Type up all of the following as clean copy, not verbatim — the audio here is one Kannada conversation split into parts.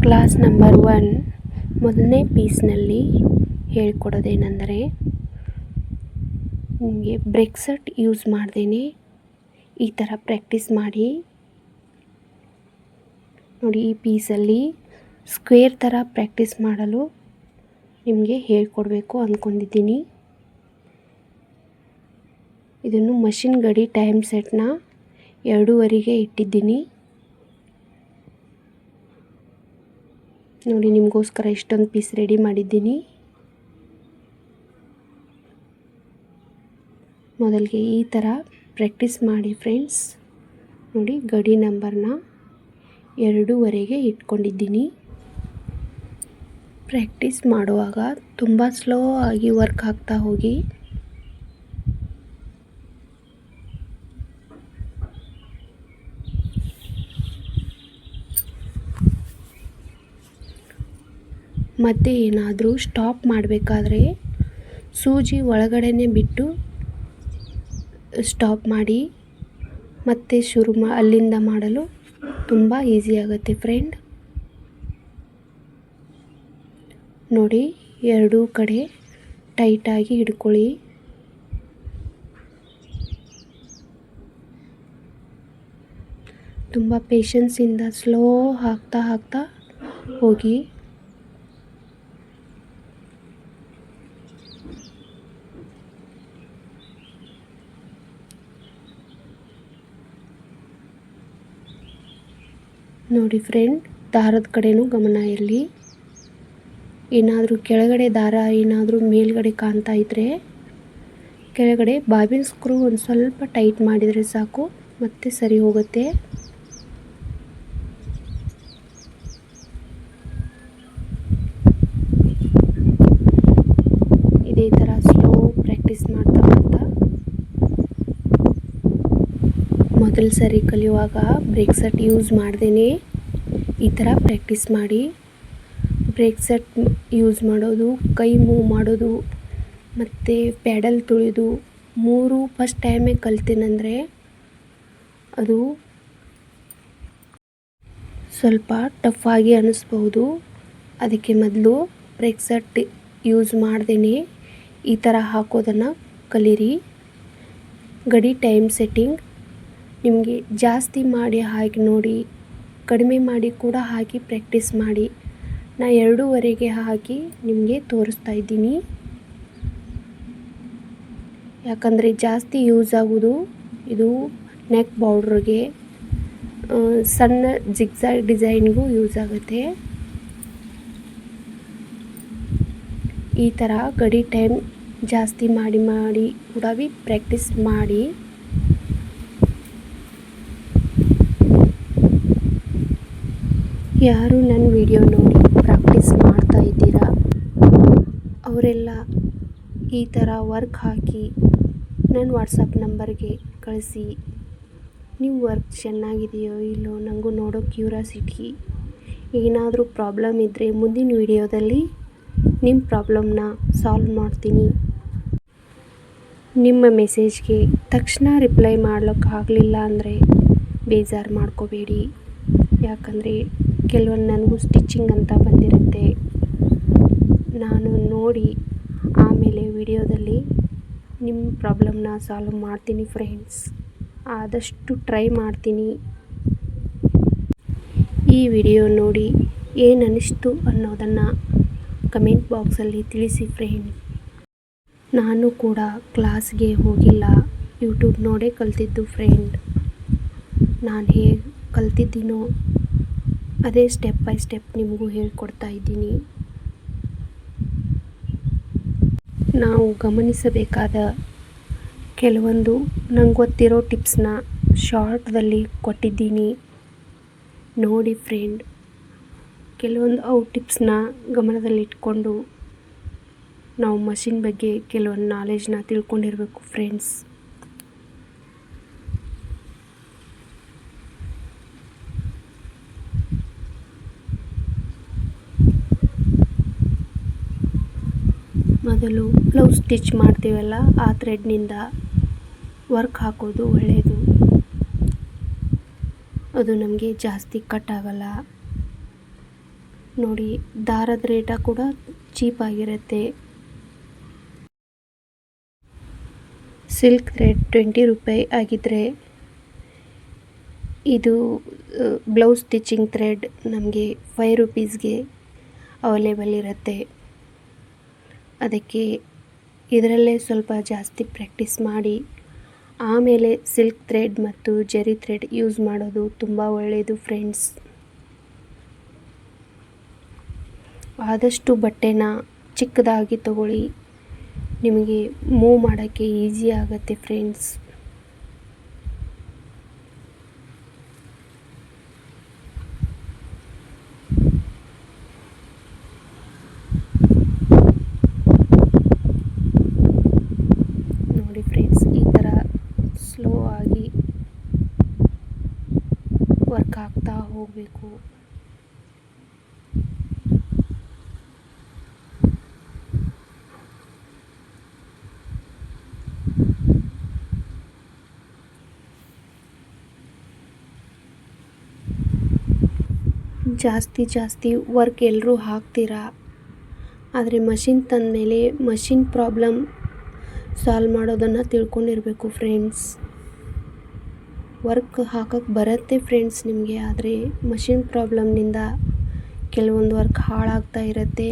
ಕ್ಲಾಸ್ ನಂಬರ್ 1 ಮೊದಲನೇ ಪೀಸ್ನಲ್ಲಿ ಹೇಳ್ಕೊಡೋದೇನೆಂದರೆ ನಿಮಗೆ ಬ್ರೇಕ್ ಸೆಟ್ ಯೂಸ್ ಮಾಡ್ದೇನೆ ಈ ಥರ ಪ್ರಾಕ್ಟೀಸ್ ಮಾಡಿ ನೋಡಿ. ಈ ಪೀಸಲ್ಲಿ ಸ್ಕ್ವೇರ್ ಥರ ಪ್ರಾಕ್ಟೀಸ್ ಮಾಡಲು ನಿಮಗೆ ಹೇಳ್ಕೊಡ್ಬೇಕು ಅಂದ್ಕೊಂಡಿದ್ದೀನಿ. ಇದನ್ನು ಮಷಿನ್ ಗಡಿ ಟೈಮ್ ಸೆಟ್ನ 2:30ಗೆ ಇಟ್ಟಿದ್ದೀನಿ ನೋಡಿ. ನಿಮಗೋಸ್ಕರ ಇಷ್ಟೊಂದು ಪೀಸ್ ರೆಡಿ ಮಾಡಿದ್ದೀನಿ. ಮೊದಲಿಗೆ ಈ ಥರ ಪ್ರಾಕ್ಟೀಸ್ ಮಾಡಿ ಫ್ರೆಂಡ್ಸ್. ನೋಡಿ, ಗಡಿ ನಂಬರ್ನ 2:30ಗೆ ಇಟ್ಕೊಂಡಿದ್ದೀನಿ. ಪ್ರಾಕ್ಟೀಸ್ ಮಾಡುವಾಗ ತುಂಬ ಸ್ಲೋ ಆಗಿ ವರ್ಕ್ ಆಗ್ತಾ ಹೋಗಿ. ಮತ್ತೆ ಏನಾದರೂ ಸ್ಟಾಪ್ ಮಾಡಬೇಕಾದ್ರೆ ಸೂಜಿ ಒಳಗಡೆನೆ ಬಿಟ್ಟು ಸ್ಟಾಪ್ ಮಾಡಿ ಮತ್ತೆ ಅಲ್ಲಿಂದ ಮಾಡಲು ತುಂಬ ಈಸಿ ಆಗುತ್ತೆ ಫ್ರೆಂಡ್. ನೋಡಿ, ಎರಡೂ ಕಡೆ ಟೈಟಾಗಿ ಹಿಡ್ಕೊಳ್ಳಿ. ತುಂಬ ಪೇಷನ್ಸಿಂದ ಸ್ಲೋ ಹಾಕ್ತಾ ಹೋಗಿ. ನೋಡಿ ಫ್ರೆಂಡ್, ದಾರದ ಕಡೆನೂ ಗಮನ ಇರಲಿ. ಏನಾದರೂ ಕೆಳಗಡೆ ದಾರ ಏನಾದರೂ ಮೇಲ್ಗಡೆ ಕಾಣ್ತಾ ಇದ್ದರೆ ಕೆಳಗಡೆ ಬಾಬಿನ್ ಸ್ಕ್ರೂ ಒಂದು ಸ್ವಲ್ಪ ಟೈಟ್ ಮಾಡಿದರೆ ಸಾಕು, ಮತ್ತೆ ಸರಿ ಹೋಗುತ್ತೆ. ಇದೇ ಥರ ಸ್ಲೋ ಪ್ರಾಕ್ಟೀಸ್ ಮಾಡ್ತಾ ಮೊದಲ ಸರಿ ಕಲಿಯುವಾಗ ಬ್ರೇಕ್ ಸೆಟ್ ಯೂಸ್ ಮಾಡ್ದೇನೆ ಈ ಥರ ಪ್ರಾಕ್ಟೀಸ್ ಮಾಡಿ. ಬ್ರೇಕ್ ಸೆಟ್ ಯೂಸ್ ಮಾಡೋದು, ಕೈ ಮೂವ್ ಮಾಡೋದು ಮತ್ತು ಪ್ಯಾಡಲ್ ತುಳಿಯೋದು 3 ಫಸ್ಟ್ ಟೈಮೇ ಕಲ್ತೇನೆಂದರೆ ಅದು ಸ್ವಲ್ಪ ಟಫ್ ಆಗಿ ಅನ್ನಿಸ್ಬೋದು. ಅದಕ್ಕೆ ಮೊದಲು ಬ್ರೇಕ್ ಸೆಟ್ ಯೂಸ್ ಮಾಡ್ದೇನೆ ಈ ಥರ ಹಾಕೋದನ್ನು ಕಲೀರಿ. ಗಡಿ ಟೈಮ್ ಸೆಟ್ಟಿಂಗ್ ನಿಮಗೆ ಜಾಸ್ತಿ ಮಾಡಿ ಹಾಕಿ ನೋಡಿ, ಕಡಿಮೆ ಮಾಡಿ ಕೂಡ ಹಾಕಿ ಪ್ರಾಕ್ಟೀಸ್ ಮಾಡಿ. ನಾ 2:30ಗೆ ಹಾಕಿ ನಿಮಗೆ ತೋರಿಸ್ತಾ ಇದ್ದೀನಿ. ಯಾಕಂದರೆ ಜಾಸ್ತಿ ಯೂಸ್ ಆಗೋದು ಇದು ನೆಕ್ ಬಾರ್ಡ್ರಿಗೆ, ಸಣ್ಣ ಜಿಗ್ಜಾಗ್ ಡಿಸೈನ್ಗೂ ಯೂಸ್ ಆಗುತ್ತೆ. ಈ ಥರ ಗಡಿ ಟೈಮ್ ಜಾಸ್ತಿ ಮಾಡಿ ಕೂಡ ಪ್ರಾಕ್ಟೀಸ್ ಮಾಡಿ. ಯಾರು ನನ್ನ ವಿಡಿಯೋ ನೋಡಿ ಪ್ರಾಕ್ಟೀಸ್ ಮಾಡ್ತಾ ಇದ್ದೀರಾ ಅವರೆಲ್ಲ ಈ ಥರ ವರ್ಕ್ ಹಾಕಿ ನನ್ನ ವಾಟ್ಸಪ್ ನಂಬರ್ಗೆ ಕಳಿಸಿ. ನೀವು ವರ್ಕ್ ಚೆನ್ನಾಗಿದೆಯೋ ಇಲ್ಲೋ ನನಗೂ ನೋಡೋ ಕ್ಯೂರಿಯಾಸಿಟಿ. ಏನಾದರೂ ಪ್ರಾಬ್ಲಮ್ ಇದ್ದರೆ ಮುಂದಿನ ವಿಡಿಯೋದಲ್ಲಿ ನಿಮ್ಮ ಪ್ರಾಬ್ಲಮ್ನ ಸಾಲ್ವ್ ಮಾಡ್ತೀನಿ. ನಿಮ್ಮ ಮೆಸೇಜ್ಗೆ ತಕ್ಷಣ ರಿಪ್ಲೈ ಮಾಡ್ಲಿಕ್ಕಾಗಲಿಲ್ಲ ಅಂದರೆ ಬೇಜಾರು ಮಾಡ್ಕೋಬೇಡಿ. ಯಾಕಂದರೆ ಕೆಲವೊಂದು ನನಗೂ ಸ್ಟಿಚಿಂಗ್ ಅಂತ ಬಂದಿರುತ್ತೆ. ನಾನು ನೋಡಿ ಆಮೇಲೆ ವಿಡಿಯೋದಲ್ಲಿ ನಿಮ್ಮ ಪ್ರಾಬ್ಲಮ್ನ ಸಾಲ್ವ್ ಮಾಡ್ತೀನಿ ಫ್ರೆಂಡ್ಸ್. ಆದಷ್ಟು ಟ್ರೈ ಮಾಡ್ತೀನಿ. ಈ ವಿಡಿಯೋ ನೋಡಿ ಏನು ಅನ್ನಿಸ್ತು ಅನ್ನೋದನ್ನು ಕಮೆಂಟ್ ಬಾಕ್ಸಲ್ಲಿ ತಿಳಿಸಿ ಫ್ರೆಂಡ್. ನಾನು ಕೂಡ ಕ್ಲಾಸ್ಗೆ ಹೋಗಿಲ್ಲ, ಯೂಟ್ಯೂಬ್ ನೋಡೇ ಕಲ್ತಿದ್ದು ಫ್ರೆಂಡ್. ನಾನು ಹೇಗೆ ಕಲ್ತಿದ್ದೀನೋ ಅದೇ ಸ್ಟೆಪ್ ಬೈ ಸ್ಟೆಪ್ ನಿಮಗೂ ಹೇಳ್ಕೊಡ್ತಾ ಇದ್ದೀನಿ. ನಾವು ಗಮನಿಸಬೇಕಾದ ಕೆಲವೊಂದು ನಂಗೆ ಗೊತ್ತಿರೋ ಟಿಪ್ಸ್ನ ಶಾರ್ಟ್ದಲ್ಲಿ ಕೊಟ್ಟಿದ್ದೀನಿ ನೋಡಿ ಫ್ರೆಂಡ್. ಕೆಲವೊಂದು ಟಿಪ್ಸ್ನ ಗಮನದಲ್ಲಿಟ್ಕೊಂಡು ನಾವು ಮಷಿನ್ ಬಗ್ಗೆ ಕೆಲವೊಂದು ನಾಲೆಜ್ನ ತಿಳ್ಕೊಂಡಿರಬೇಕು ಫ್ರೆಂಡ್ಸ್. ಮೊದಲು ಬ್ಲೌಸ್ ಸ್ಟಿಚ್ ಮಾಡ್ತೀವಲ್ಲ ಆ ಥ್ರೆಡ್ನಿಂದ ವರ್ಕ್ ಹಾಕೋದು ಒಳ್ಳೆಯದು. ಅದು ನಮಗೆ ಜಾಸ್ತಿ ಕಟ್ ಆಗಲ್ಲ. ನೋಡಿ, ದಾರದ ರೇಟ ಕೂಡ ಚೀಪಾಗಿರುತ್ತೆ. ಸಿಲ್ಕ್ ಥ್ರೆಡ್ 20 ರೂಪಾಯಿ ಆಗಿದ್ದರೆ ಇದು ಬ್ಲೌಸ್ ಸ್ಟಿಚಿಂಗ್ ಥ್ರೆಡ್ ನಮಗೆ 5 ರೂಪೀಸ್ಗೆ ಅವೈಲೇಬಲ್ ಇರುತ್ತೆ. ಅದಕ್ಕೆ ಇದರಲ್ಲೇ ಸ್ವಲ್ಪ ಜಾಸ್ತಿ ಪ್ರಾಕ್ಟೀಸ್ ಮಾಡಿ ಆಮೇಲೆ ಸಿಲ್ಕ್ ಥ್ರೆಡ್ ಮತ್ತು ಜರಿ ಥ್ರೆಡ್ ಯೂಸ್ ಮಾಡೋದು ತುಂಬ ಒಳ್ಳೆಯದು ಫ್ರೆಂಡ್ಸ್. ಆದಷ್ಟು ಬಟ್ಟೆನ ಚಿಕ್ಕದಾಗಿ ತಗೊಳ್ಳಿ, ನಿಮಗೆ ಮೂವ್ ಮಾಡೋಕ್ಕೆ ಈಸಿ ಆಗುತ್ತೆ ಫ್ರೆಂಡ್ಸ್. ನೋಡಿ ಫ್ರೆಂಡ್ಸ್, ಈ ಥರ ಸ್ಲೋ ಆಗಿ ವರ್ಕ್ ಆಗ್ತಾ ಹೋಗಬೇಕು. ಜಾಸ್ತಿ ವರ್ಕ್ ಎಲ್ಲರೂ ಹಾಕ್ತೀರಾ, ಆದರೆ ಮಷಿನ್ ತಂದಮೇಲೆ ಮಷಿನ್ ಪ್ರಾಬ್ಲಮ್ ಸಾಲ್ವ್ ಮಾಡೋದನ್ನು ತಿಳ್ಕೊಂಡಿರಬೇಕು ಫ್ರೆಂಡ್ಸ್. ವರ್ಕ್ ಹಾಕಕ್ಕೆ ಬರುತ್ತೆ ಫ್ರೆಂಡ್ಸ್ ನಿಮಗೆ, ಆದರೆ ಮಷಿನ್ ಪ್ರಾಬ್ಲಮ್ನಿಂದ ಕೆಲವೊಂದು ವರ್ಕ್ ಹಾಳಾಗ್ತಾ ಇರುತ್ತೆ.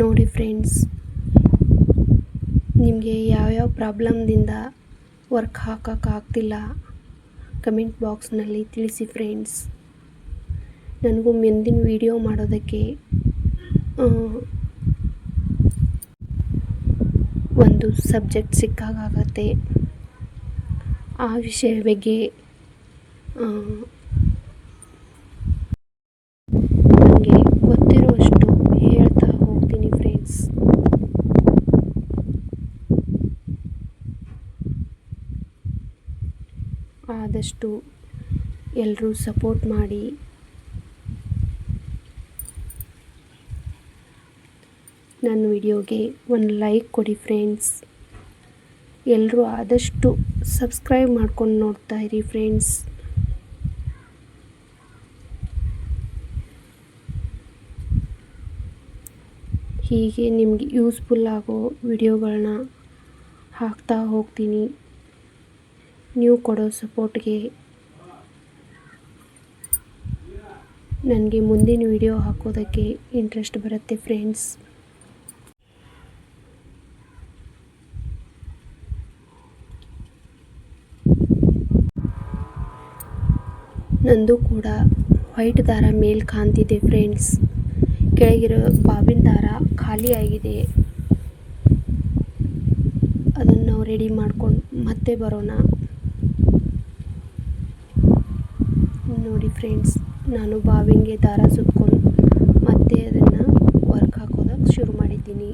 ನೋಡಿ ಫ್ರೆಂಡ್ಸ್, ನಿಮಗೆ ಯಾವ್ಯಾವ ಪ್ರಾಬ್ಲಮ್ದಿಂದ ವರ್ಕ್ ಹಾಕೋಕ್ಕಾಗ್ತಿಲ್ಲ ಕಮೆಂಟ್ ಬಾಕ್ಸ್ನಲ್ಲಿ ತಿಳಿಸಿ ಫ್ರೆಂಡ್ಸ್. ನನಗೂ ಮುಂದಿನ ವಿಡಿಯೋ ಮಾಡೋದಕ್ಕೆ ಒಂದು ಸಬ್ಜೆಕ್ಟ್ ಸಿಕ್ಕಾಗತ್ತೆ. ಆ ವಿಷಯ ಬಗ್ಗೆ ನನಗೆ ಗೊತ್ತಿರುವಷ್ಟು ಹೇಳ್ತಾ ಹೋಗ್ತೀನಿ ಫ್ರೆಂಡ್ಸ್. ಆದಷ್ಟು ಎಲ್ಲರೂ ಸಪೋರ್ಟ್ ಮಾಡಿ. ನನ್ನ ವಿಡಿಯೋಗೆ ಒಂದು ಲೈಕ್ ಕೊಡಿ ಫ್ರೆಂಡ್ಸ್. ಎಲ್ಲರೂ ಆದಷ್ಟು ಸಬ್ಸ್ಕ್ರೈಬ್ ಮಾಡ್ಕೊಂಡು ನೋಡ್ತಾ ಇರಿ ಫ್ರೆಂಡ್ಸ್. ಹೀಗೆ ನಿಮಗೆ ಯೂಸ್ಫುಲ್ ಆಗೋ ವಿಡಿಯೋಗಳನ್ನ ಹಾಕ್ತಾ ಹೋಗ್ತೀನಿ. ನೀವು ಕೊಡೋ ಸಪೋರ್ಟ್ಗೆ ನನಗೆ ಮುಂದಿನ ವಿಡಿಯೋ ಹಾಕೋದಕ್ಕೆ ಇಂಟ್ರೆಸ್ಟ್ ಬರುತ್ತೆ ಫ್ರೆಂಡ್ಸ್. ನಂದು ಕೂಡ ವೈಟ್ ದಾರ ಮೇಲೆ ಕಾಣ್ತಿದೆ ಫ್ರೆಂಡ್ಸ್. ಕೆಳಗಿರೋ ಬಾಬಿನ ದಾರ ಖಾಲಿ ಆಗಿದೆ. ಅದನ್ನು ನಾವು ರೆಡಿ ಮಾಡ್ಕೊಂಡು ಮತ್ತೆ ಬರೋಣ. ನೋಡಿ ಫ್ರೆಂಡ್ಸ್, ನಾನು ಬಾವಿನ್ಗೆ ದಾರ ಸುತ್ಕೊಂಡು ಮತ್ತೆ ಅದನ್ನು ವರ್ಕ್ ಹಾಕೋದಕ್ಕೆ ಶುರು ಮಾಡಿದ್ದೀನಿ.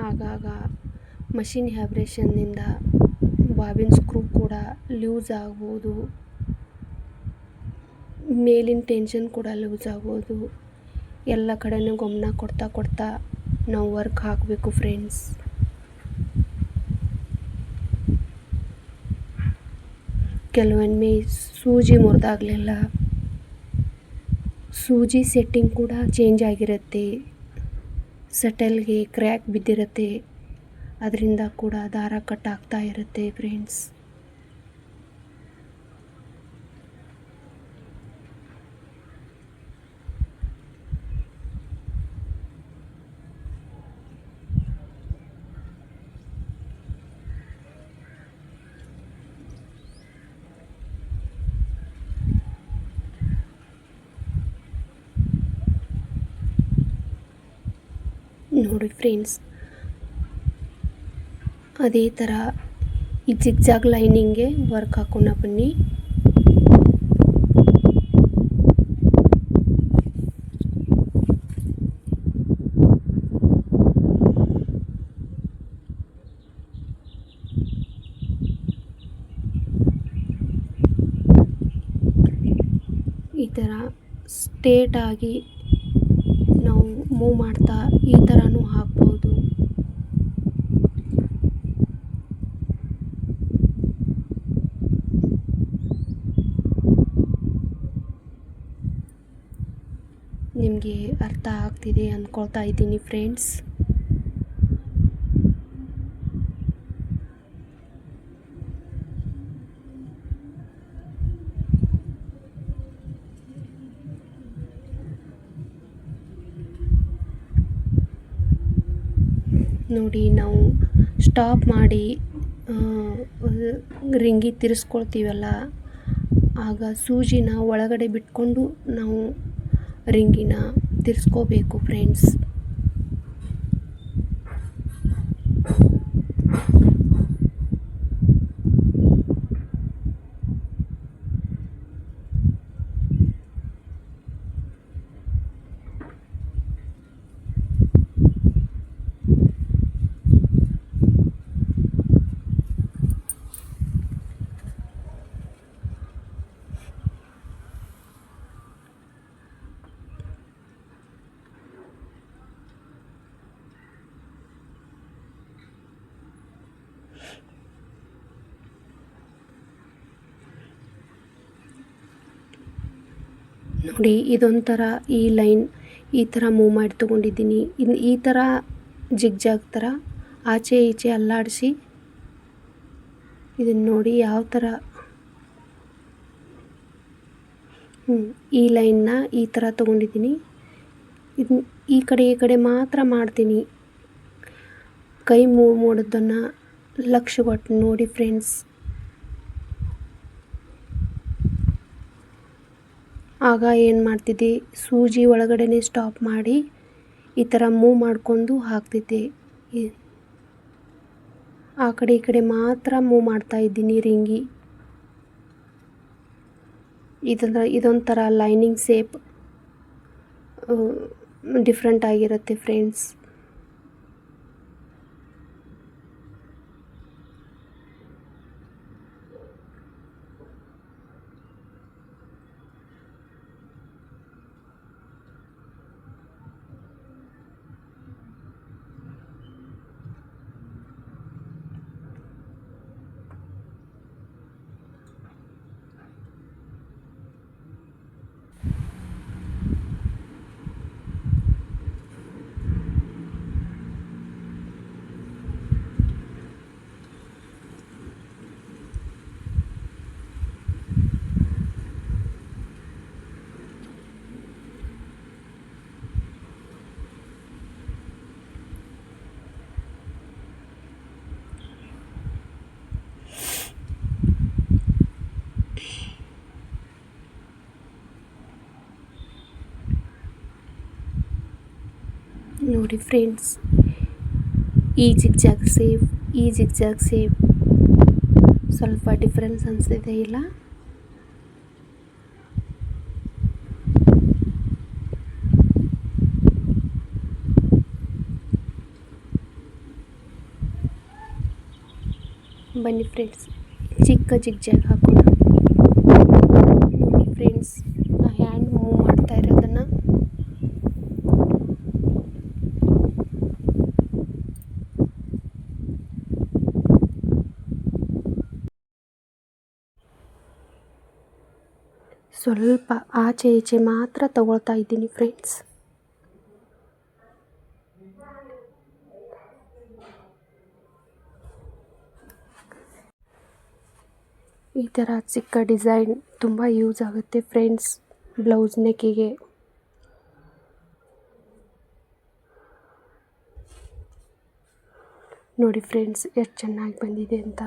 ಆಗಾಗ ಮಷಿನ್ ವ್ಯಾಬ್ರೇಷನ್ನಿಂದ ಬಾಬಿನ್ ಸ್ಕ್ರೂ ಕೂಡ ಲೂಸ್ ಆಗ್ಬೋದು, ಮೇಲಿನ ಟೆನ್ಷನ್ ಕೂಡ ಲೂಸ್ ಆಗ್ಬೋದು. ಎಲ್ಲ ಕಡೆನೂ ಗಮನ ಕೊಡ್ತಾ ನಾವು ವರ್ಕ್ ಹಾಕಬೇಕು ಫ್ರೆಂಡ್ಸ್. ಕೆಲವೊಮ್ಮೆ ಸೂಜಿ ಮುರಿದಾಗಲಿಲ್ಲ, ಸೂಜಿ ಸೆಟ್ಟಿಂಗ್ ಕೂಡ ಚೇಂಜ್ ಆಗಿರುತ್ತೆ, ಸಟಲ್ಗೆ ಕ್ರ್ಯಾಕ್ ಬಿದ್ದಿರುತ್ತೆ, ಅದರಿಂದ ಕೂಡ ದಾರ ಕಟ್ ಆಗ್ತಾ ಇರುತ್ತೆ ಫ್ರೆಂಡ್ಸ್. ನೋಡಿ ಫ್ರೆಂಡ್ಸ್, ಅದೇ ಥರ ಈ ಜಿಗ್ಜಾಗ್ ಲೈನಿಂಗ್ಗೆ ವರ್ಕ್ ಹಾಕೋಣ ಬನ್ನಿ. ಥರ ಸ್ಟ್ರೇಟಾಗಿ ನಾವು ಮೂವ್ ಮಾಡ್ತಾ ಈ ಥರನೂ ಹಾಕ್ಬೋದು. ನಿಮಗೆ ಅರ್ಥ ಆಗ್ತಿದೆ ಅಂದ್ಕೊಳ್ತಾ ಇದ್ದೀನಿ ಫ್ರೆಂಡ್ಸ್. ನೋಡಿ, ನಾವು ಸ್ಟಾಪ್ ಮಾಡಿ ರಿಂಗಿ ತಿರ್ಸ್ಕೊಳ್ತೀವಲ್ಲ, ಆಗ ಸೂಜಿನ ಒಳಗಡೆ ಬಿಟ್ಕೊಂಡು ನಾವು ರಿಂಗಿನ ತಿರ್ಸ್ಕೋಬೇಕು ಫ್ರೆಂಡ್ಸ್. ನೋಡಿ, ಇದೊಂಥರ ಈ ಲೈನ್ ಈ ಥರ ಮೂವ್ ಮಾಡಿ ತೊಗೊಂಡಿದ್ದೀನಿ. ಇನ್ನು ಈ ಥರ ಜಿಗ್ಜಾಗ್ ಥರ ಆಚೆ ಈಚೆ ಅಲ್ಲಾಡಿಸಿ ಇದನ್ನು ನೋಡಿ ಯಾವ ಥರ ಈ ಲೈನ್ನ ಈ ಥರ ತೊಗೊಂಡಿದ್ದೀನಿ. ಇದನ್ನ ಈ ಕಡೆ ಮಾತ್ರ ಮಾಡ್ತೀನಿ. ಕೈ ಮೂವ್ ಮಾಡೋದನ್ನು ಲಕ್ಷ್ಯ ಕೊಟ್ಟು ನೋಡಿ ಫ್ರೆಂಡ್ಸ್. ಆಗ ಏನು ಮಾಡ್ತಿದ್ದೆ, ಸೂಜಿ ಒಳಗಡೆ ಸ್ಟಾಪ್ ಮಾಡಿ ಈ ಥರ ಮೂವ್ ಮಾಡ್ಕೊಂಡು ಹಾಕ್ತಿದ್ದೆ. ಆ ಕಡೆ ಈ ಕಡೆ ಮಾತ್ರ ಮೂವ್ ಮಾಡ್ತಾ ಇದ್ದೀನಿ ರಿಂಗಿ. ಇದೊಂಥರ ಲೈನಿಂಗ್ ಶೇಪ್ ಡಿಫ್ರೆಂಟ್ ಆಗಿರುತ್ತೆ ಫ್ರೆಂಡ್ಸ್. ನೋಡಿ ಫ್ರೆಂಡ್ಸ್, ಈ ಜಿಗ್ಜಾಗ್ ಶೇಪ್ ಸ್ವಲ್ಪ ಡಿಫ್ರೆನ್ಸ್ ಅನಿಸ್ತಿದೆ ಇಲ್ಲ? ಬನ್ನಿ ಫ್ರೆಂಡ್ಸ್, ಚಿಕ್ಕ ಜಿಗ್ಜಾಗ್ ಹಾಕೋಣ. ನೋಡಿ ಫ್ರೆಂಡ್ಸ್, ನಾ ಹ್ಯಾಂಡ್ ಮೂವ್ ಮಾಡ್ತಾ ಇರೋದನ್ನು ಸ್ವಲ್ಪ ಆಚೆ ಈಚೆ ಮಾತ್ರ ತಗೊಳ್ತಾ ಇದ್ದೀನಿ ಫ್ರೆಂಡ್ಸ್. ಈ ಥರ ಚಿಕ್ಕ ಡಿಸೈನ್ ತುಂಬ ಯೂಸ್ ಆಗುತ್ತೆ ಫ್ರೆಂಡ್ಸ್ ಬ್ಲೌಸ್ ನೆಕ್ಕಿಗೆ. ನೋಡಿ ಫ್ರೆಂಡ್ಸ್, ಎಷ್ಟು ಚೆನ್ನಾಗಿ ಬಂದಿದೆ ಅಂತ.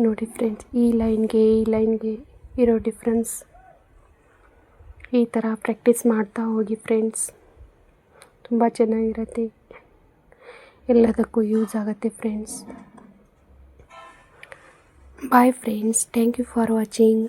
ನೋಡಿ ಫ್ರೆಂಡ್ಸ್, ಈ ಲೈನ್ಗೆ ಇರೋ ಡಿಫ್ರೆನ್ಸ್. ಈ ಥರ ಪ್ರಾಕ್ಟೀಸ್ ಮಾಡ್ತಾ ಹೋಗಿ ಫ್ರೆಂಡ್ಸ್, ತುಂಬ ಚೆನ್ನಾಗಿರುತ್ತೆ. ಎಲ್ಲದಕ್ಕೂ ಯೂಸ್ ಆಗುತ್ತೆ friends. Bye friends, thank you for watching.